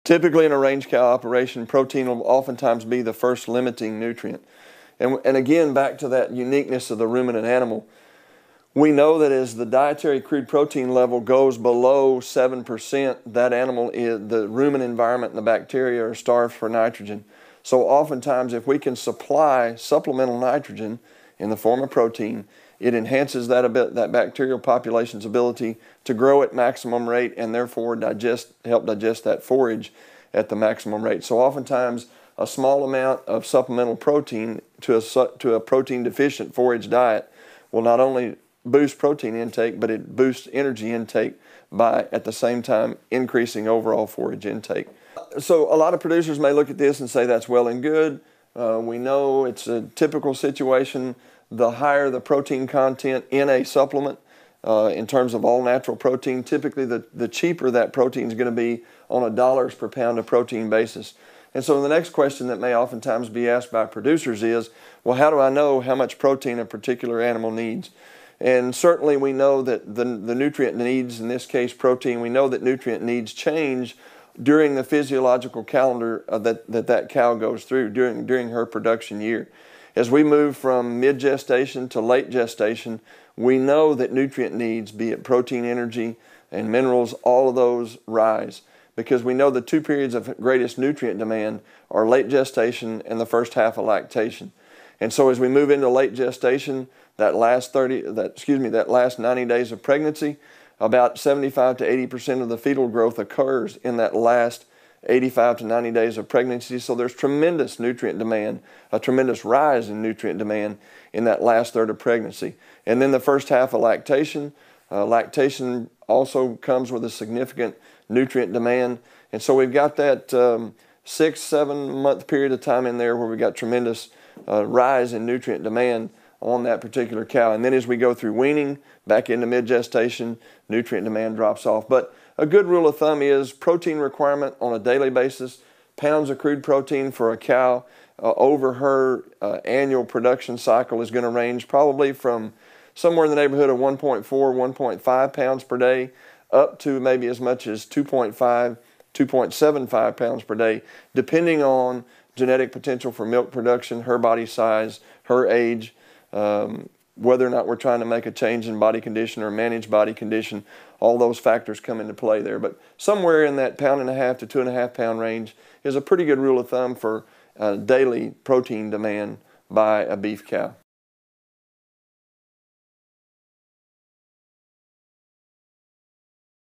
Typically in a range cow operation, protein will oftentimes be the first limiting nutrient. And again, back to that uniqueness of the ruminant animal, we know that as the dietary crude protein level goes below 7%, that animal, the rumen environment and the bacteria are starved for nitrogen. So oftentimes if we can supply supplemental nitrogen in the form of protein, it enhances that bacterial population's ability to grow at maximum rate and therefore help digest that forage at the maximum rate. So oftentimes a small amount of supplemental protein to a protein deficient forage diet will not only boost protein intake, but it boosts energy intake by at the same time increasing overall forage intake. So a lot of producers may look at this and say that's well and good. We know it's a typical situation. The higher the protein content in a supplement, in terms of all natural protein, typically the cheaper that protein is going to be on a dollars per pound of protein basis. And so the next question that may oftentimes be asked by producers is, well, how do I know how much protein a particular animal needs? And certainly we know that the nutrient needs, in this case protein, we know that nutrient needs change during the physiological calendar that cow goes through during her production year. As we move from mid-gestation to late gestation, we know that nutrient needs, be it protein, energy, and minerals, all of those rise, because we know the two periods of greatest nutrient demand are late gestation and the first half of lactation. And so as we move into late gestation, that last 90 days of pregnancy, about 75 to 80% of the fetal growth occurs in that last 85 to 90 days of pregnancy. So there's tremendous nutrient demand, a tremendous rise in nutrient demand in that last third of pregnancy. And then the first half of lactation, lactation also comes with a significant nutrient demand. And so we've got that 6-7 month period of time in there where we've got tremendous rise in nutrient demand on that particular cow. And then as we go through weaning, back into mid-gestation, nutrient demand drops off. But a good rule of thumb is protein requirement on a daily basis, pounds of crude protein for a cow over her annual production cycle is going to range probably from somewhere in the neighborhood of 1.4, 1.5 pounds per day up to maybe as much as 2.5, 2.75 pounds per day, depending on genetic potential for milk production, her body size, her age, whether or not we're trying to make a change in body condition or manage body condition. All those factors come into play there. But somewhere in that 1.5 to 2.5 pound range is a pretty good rule of thumb for daily protein demand by a beef cow.